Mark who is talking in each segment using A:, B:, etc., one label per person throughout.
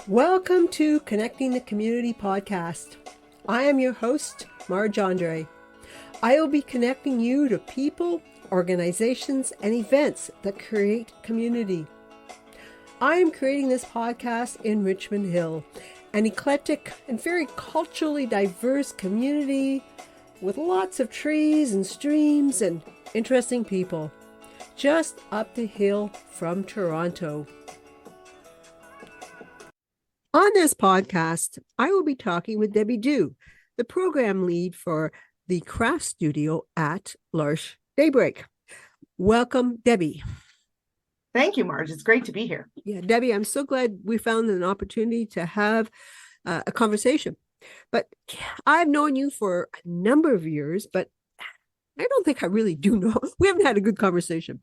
A: Welcome to Connecting the Community podcast. I am your host, Marge Andre. I will be connecting you to people, organizations, and events that create community. I am creating this podcast in Richmond Hill, an eclectic and very culturally diverse community with lots of trees and streams and interesting people, just up the hill from Toronto. On this podcast, I will be talking with Debbie Dew, the program lead for the craft studio at L'Arche Daybreak. Welcome, Debbie.
B: Thank you, Marge. It's great to be here.
A: Yeah, Debbie, I'm so glad we found an opportunity to have a conversation. But I've known you for a number of years, but I don't think I really do know. We haven't had a good conversation.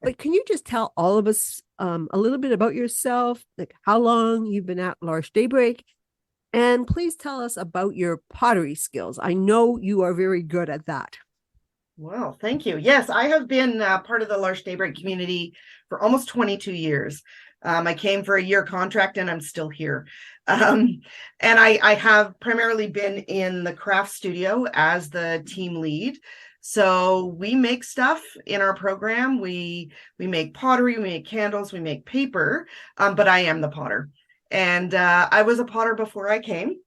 A: But can you just tell all of us a little bit about yourself, like how long you've been at L'Arche Daybreak, and please tell us about your pottery skills. I know you are very good at that.
B: Well, thank you. Yes, I have been part of the L'Arche Daybreak community for almost 22 years. I came for a year contract and I'm still here. And I have primarily been in the craft studio as the team lead. So we make stuff in our program. We make pottery, we make candles, we make paper, but I am the potter. And I was a potter before I came.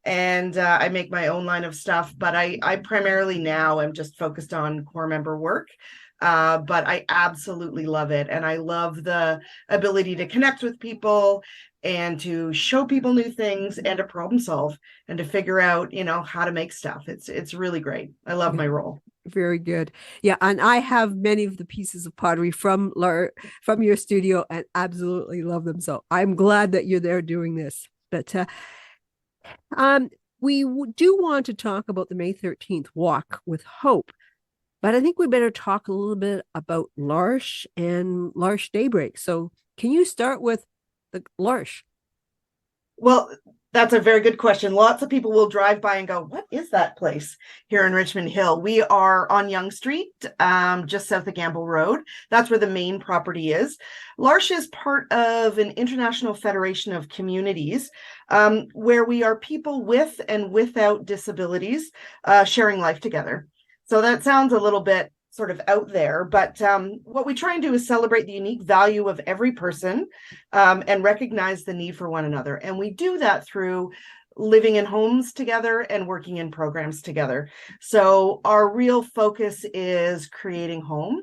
B: And I make my own line of stuff, but I primarily now am just focused on core member work. But I absolutely love it. And I love the ability to connect with people and to show people new things and to problem solve and to figure out, how to make stuff. It's really great. I love my role.
A: Very good. Yeah, and I have many of the pieces of pottery from your studio and absolutely love them. So I'm glad that you're there doing this. But we do want to talk about the May 13th Walk with Hope, but I think we better talk a little bit about L'Arche and L'Arche Daybreak. So can you start with the L'Arche?
B: Well, that's a very good question. Lots of people will drive by and go, what is that place here in Richmond Hill? We are on Yonge Street, just south of Gamble Road. That's where the main property is. L'Arche is part of an international federation of communities where we are people with and without disabilities sharing life together. So that sounds a little bit sort of out there, but what we try and do is celebrate the unique value of every person and recognize the need for one another. And we do that through living in homes together and working in programs together. So our real focus is creating home.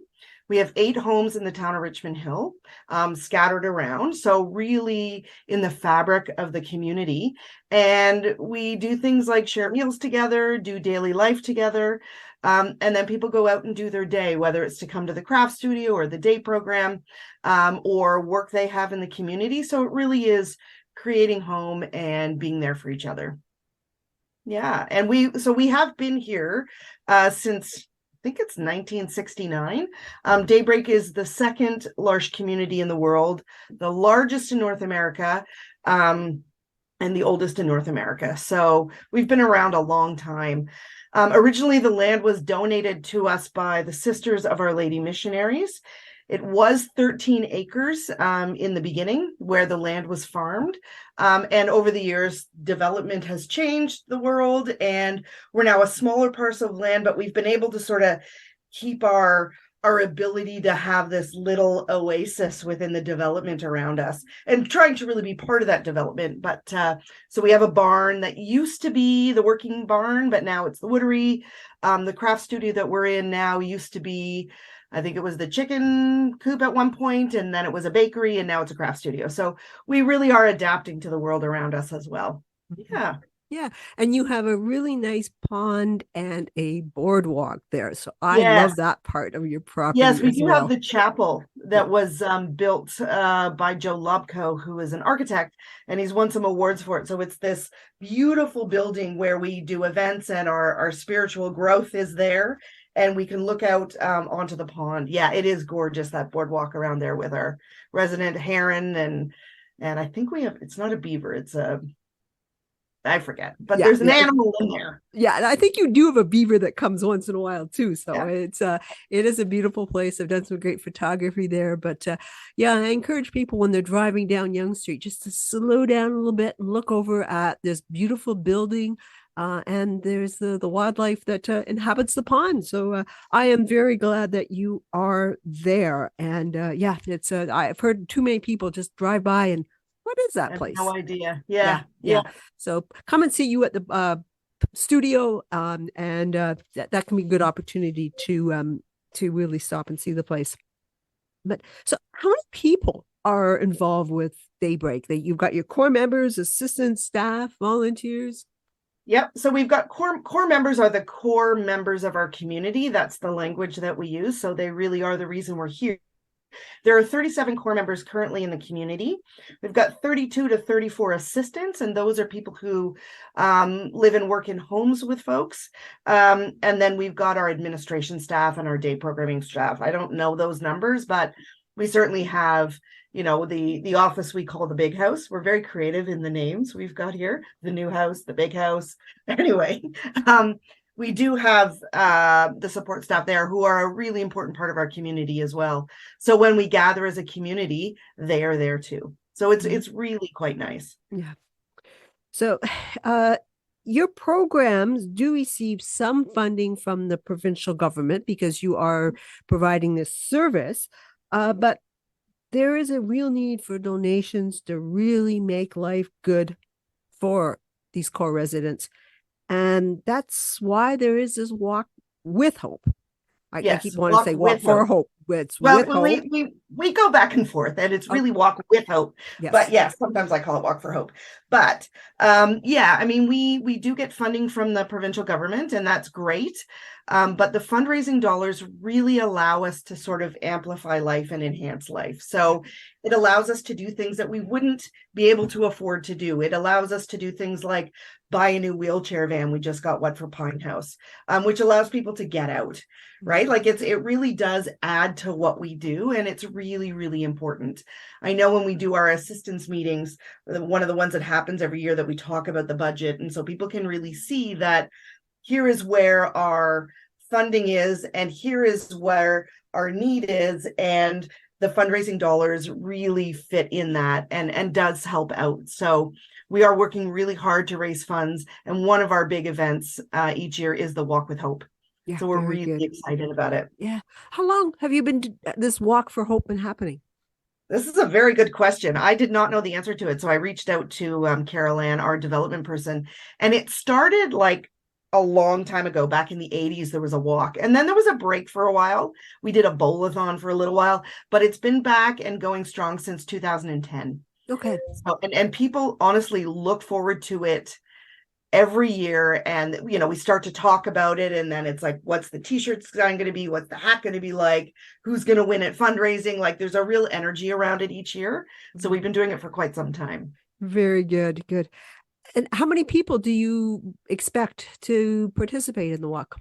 B: We have 8 homes in the town of Richmond Hill, scattered around. So really in the fabric of the community. And we do things like share meals together, do daily life together. And then people go out and do their day, whether it's to come to the craft studio or the day program or work they have in the community. So it really is creating home and being there for each other. Yeah. And we have been here since I think it's 1969. Daybreak is the second L'Arche community in the world, the largest in North America, and the oldest in North America. So we've been around a long time. Originally, the land was donated to us by the Sisters of Our Lady Missionaries. It was 13 acres in the beginning where the land was farmed. And over the years, development has changed the world and we're now a smaller parcel of land, but we've been able to sort of keep our ability to have this little oasis within the development around us and trying to really be part of that development. But so we have a barn that used to be the working barn, but now it's the woodery. The craft studio that we're in now used to be, I think it was the chicken coop at one point, and then it was a bakery, and now it's a craft studio. So we really are adapting to the world around us as well. Yeah.
A: Yeah. And you have a really nice pond and a boardwalk there. So I love that part of your property.
B: Yes, we do have the chapel that was built by Joe Lobko, who is an architect, and he's won some awards for it. So it's this beautiful building where we do events and our spiritual growth is there. And we can look out onto the pond. Yeah, it is gorgeous, that boardwalk around there with our resident heron. And I think we have, it's not a beaver, it's a I forget, but
A: Yeah,
B: there's an animal in there.
A: Yeah, and I think you do have a beaver that comes once in a while too. So
B: Yeah.
A: it is a beautiful place. I've done some great photography there, but yeah, I encourage people when they're driving down Yonge Street just to slow down a little bit and look over at this beautiful building. And there's the wildlife that inhabits the pond. So I am very glad that you are there. And yeah, it's I've heard too many people just drive by and what is
B: I
A: that
B: have no
A: place?
B: idea.
A: Yeah,
B: Yeah. Yeah.
A: yeah. So come and see you at the studio, and that can be a good opportunity to really stop and see the place. But so, how many people are involved with Daybreak? That you've got your core members, assistants, staff, volunteers.
B: Yep. So we've got core members are the core members of our community. That's the language that we use. So they really are the reason we're here. There are 37 core members currently in the community. We've got 32 to 34 assistants, and those are people who live and work in homes with folks. And then we've got our administration staff and our day programming staff. I don't know those numbers, but we certainly have, the office we call the big house. We're very creative in the names we've got here, the new house, the big house. Anyway, we do have the support staff there who are a really important part of our community as well. So when we gather as a community, they are there too. So it's really quite nice.
A: Yeah. So your programs do receive some funding from the provincial government because you are providing this service, but there is a real need for donations to really make life good for these core residents. And that's why there is this walk with hope. I keep wanting to say walk for hope. It's with hope.
B: We go back and forth, and it's really walk with hope.
A: Yes.
B: But yes, sometimes I call it walk for hope. But yeah, I mean, we do get funding from the provincial government, and that's great. But the fundraising dollars really allow us to sort of amplify life and enhance life. So it allows us to do things that we wouldn't be able to afford to do. It allows us to do things like buy a new wheelchair van. We just got one for Pine House, which allows people to get out, right? Like it really does add to what we do. And it's really, really important. I know when we do our assistance meetings, one of the ones that happens every year that we talk about the budget. And so people can really see that here is where our funding is, and here is where our need is. And the fundraising dollars really fit in that and does help out. So we are working really hard to raise funds. And one of our big events each year is the Walk with Hope. Yeah, so we're really excited about it.
A: Yeah. How long have you been this Walk for Hope been happening?
B: This is a very good question. I did not know the answer to it. So I reached out to Carol Ann, our development person, and it started like a long time ago. Back in the 80s, there was a walk, and then there was a break for a while. We did a bowl-a-thon for a little while, but it's been back and going strong since 2010.
A: Okay.
B: So, and people honestly look forward to it every year. And, we start to talk about it, and then it's like, what's the t-shirt design going to be? What's the hat going to be like? Who's going to win at fundraising? Like there's a real energy around it each year. So we've been doing it for quite some time.
A: Very good. Good. And how many people do you expect to participate in the walk?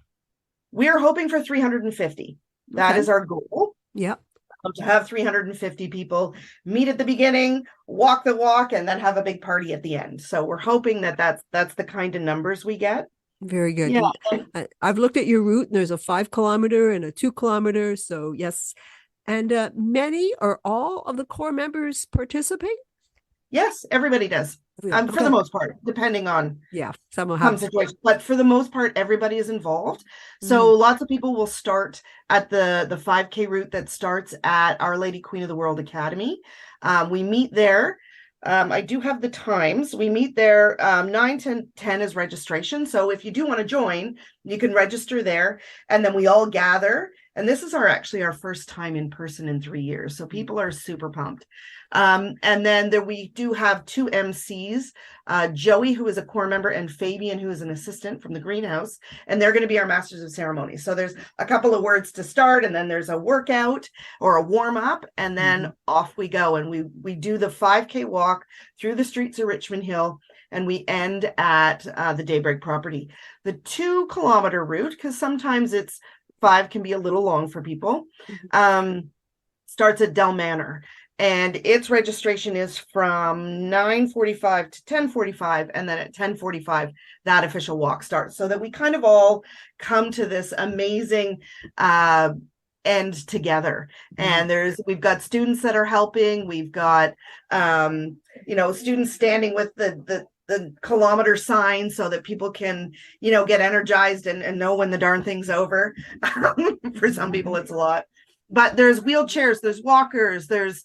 B: We're hoping for 350. That is our goal.
A: Yeah.
B: To have 350 people meet at the beginning, walk the walk, and then have a big party at the end. So we're hoping that that's the kind of numbers we get.
A: Very good. Yeah. I've looked at your route, and there's a 5 kilometer and a 2 kilometer. So yes. And many or all of the core members participate?
B: Yes, everybody does. For the most part, depending on some situation. But for the most part, everybody is involved. So lots of people will start at the 5K route that starts at Our Lady Queen of the World Academy. We meet there. I do have the times. We meet there 9 to 10 is registration. So if you do want to join, you can register there. And then we all gather. And this is actually our first time in person in 3 years. So people are super pumped. And then we do have 2 MCs, Joey, who is a core member, and Fabian, who is an assistant from the greenhouse. And they're going to be our masters of ceremony. So there's a couple of words to start, and then there's a workout or a warm up, and then off we go. And we do the 5K walk through the streets of Richmond Hill, and we end at the Daybreak property. The 2 kilometer route, because sometimes 5 can be a little long for people, starts at Del Manor. and its registration is from 9:45 to 10:45, and then at 10:45 that official walk starts, so that we kind of all come to this amazing end together. And we've got students that are helping. We've got students standing with the kilometer sign so that people can get energized and know when the darn thing's over. For some people it's a lot, but there's wheelchairs, there's walkers, there's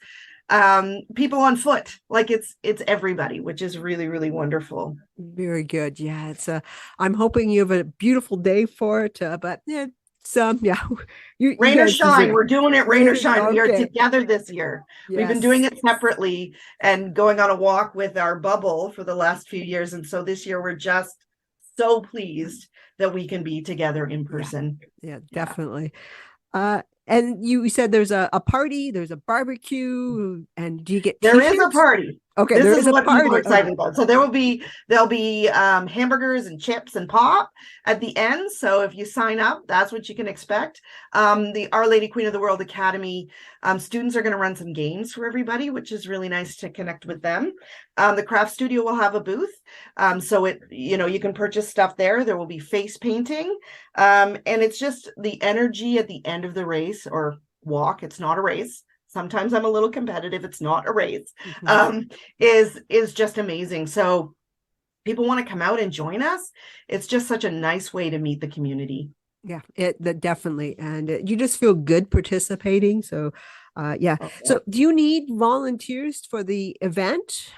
B: people on foot. Like it's everybody, which is really, really wonderful.
A: Very good. Yeah, it's I'm hoping you have a beautiful day for it, but yeah, yeah,
B: rain or shine, we're doing it. Rain or shine. Okay. We are together this year. Yes. We've been doing it separately and going on a walk with our bubble for the last few years, and so this year we're just so pleased that we can be together in person.
A: Yeah, definitely. And you said there's a party, there's a barbecue, and do you get
B: there is a party?
A: Okay,
B: this is what people are excited about. So there'll be hamburgers and chips and pop at the end. So if you sign up, that's what you can expect. The Our Lady Queen of the World Academy students are going to run some games for everybody, which is really nice to connect with them. The craft studio will have a booth, so you can purchase stuff there. There will be face painting, and it's just the energy at the end of the race or walk. It's not a race. Sometimes I'm a little competitive. It's not a race. Is just amazing. So people want to come out and join us. It's just such a nice way to meet the community.
A: Yeah, that definitely. And you just feel good participating. So yeah. Okay. So do you need volunteers for the event?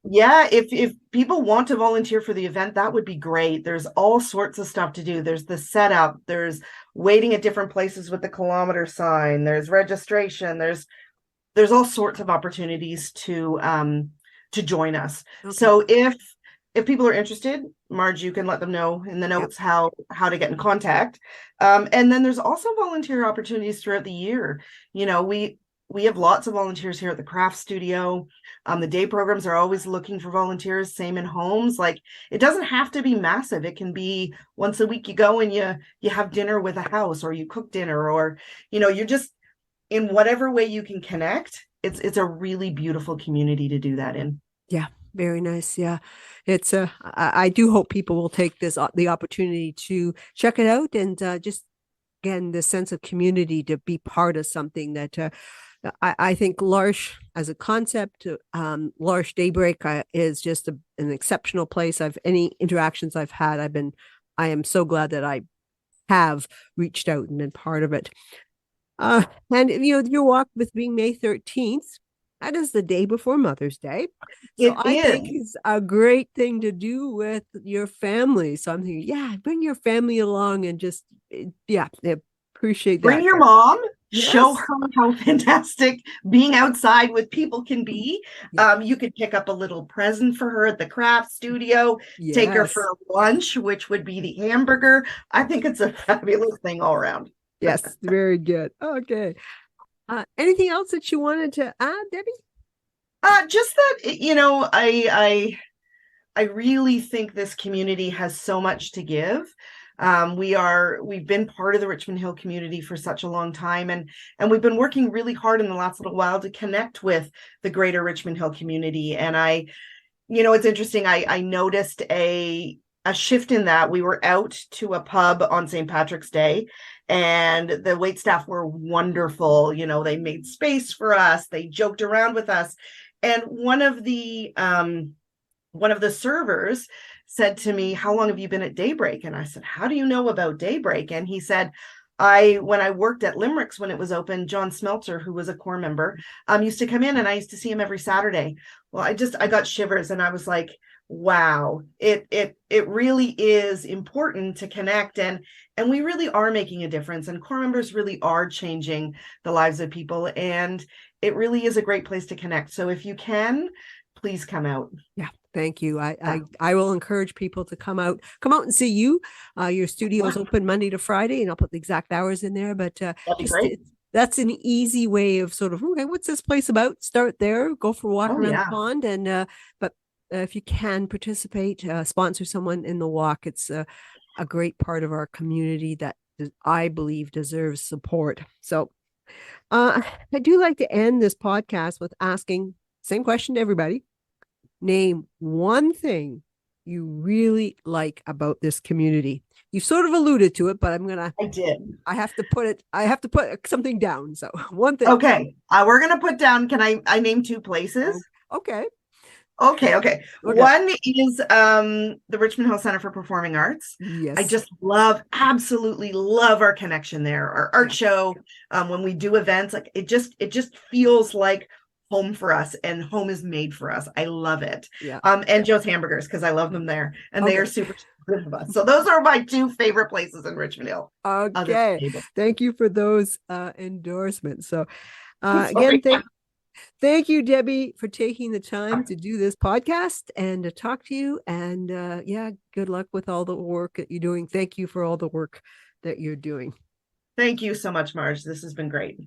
B: Yeah, if people want to volunteer for the event, that would be great. There's all sorts of stuff to do. There's the setup, there's waiting at different places with the kilometer sign, there's registration, there's all sorts of opportunities to join us. Okay. So if people are interested, Marge, you can let them know in the notes how to get in contact. And then there's also volunteer opportunities throughout the year. We have lots of volunteers here at the craft studio. The day programs are always looking for volunteers, same in homes. Like, it doesn't have to be massive. It can be once a week you go and you have dinner with a house, or you cook dinner, or you're just in whatever way you can connect. It's a really beautiful community to do that in.
A: Yeah, very nice. Yeah, it's I do hope people will take the opportunity to check it out, and just again the sense of community, to be part of something that I think L'Arche as a concept, L'Arche Daybreak is just an exceptional place. Any interactions I've had, I am so glad that I have reached out and been part of it. And your walk with being May 13th, that is the day before Mother's Day. So I think it's a great thing to do with your family. So I'm thinking, yeah, bring your family along and just, appreciate that.
B: Bring your mom. Yes. Show her how fantastic being outside with people can be. Yes. You could pick up a little present for her at the craft studio, yes. Take her for lunch, which would be the hamburger. I think it's a fabulous thing all around.
A: Yes, very good. Okay. Anything else that you wanted to add, Debbie?
B: Just that, I really think this community has so much to give. We've been part of the Richmond Hill community for such a long time, and we've been working really hard in the last little while to connect with the greater Richmond Hill community. And it's interesting. I noticed a shift in that. We were out to a pub on St. Patrick's Day, and the waitstaff were wonderful. They made space for us. They joked around with us. And one of the servers said to me, "How long have you been at Daybreak?" And I said, "How do you know about Daybreak?" And he said, when I worked at Limericks when it was open, John Smeltzer, who was a core member, used to come in, and I used to see him every Saturday. Well, I got shivers, and I was like, wow, it really is important to connect, and we really are making a difference, and core members really are changing the lives of people, and it really is a great place to connect. So if you can, please come out.
A: Yeah. Thank you. I will encourage people to come out and see you. Your studio is open Monday to Friday, and I'll put the exact hours in there. But that's an easy way of sort of, okay, what's this place about? Start there, go for a walk around the pond, and but if you can participate, sponsor someone in the walk. It's a great part of our community that I believe deserves support. So I do like to end this podcast with asking same question to everybody. Name one thing you really like about this community. You sort of alluded to it, but
B: I did.
A: I have to put something down. So one thing.
B: Okay. We're gonna put down, can I name two
A: Oh,
B: places?
A: okay.
B: Okay.
A: Okay.
B: One is the Richmond Hill Center for Performing Arts. I
A: Yes.
B: just absolutely love our connection there. Our art
A: Yeah.
B: show, when we do events, like it just feels like home for us, and home is made for us. I love it.
A: Yeah.
B: And Joe's Hamburgers, because I love them there, and they are
A: Okay.
B: super good of us. So those are my two favorite places in Richmond Hill. Other
A: Okay.
B: table.
A: Thank you for those endorsements. So again,
B: Sorry.
A: thank you, Debbie, for taking the time to do this podcast and to talk to you. And yeah, good luck with all the work that you're doing. Thank you for all the work that you're doing.
B: Thank you so much, Marge. This has been great.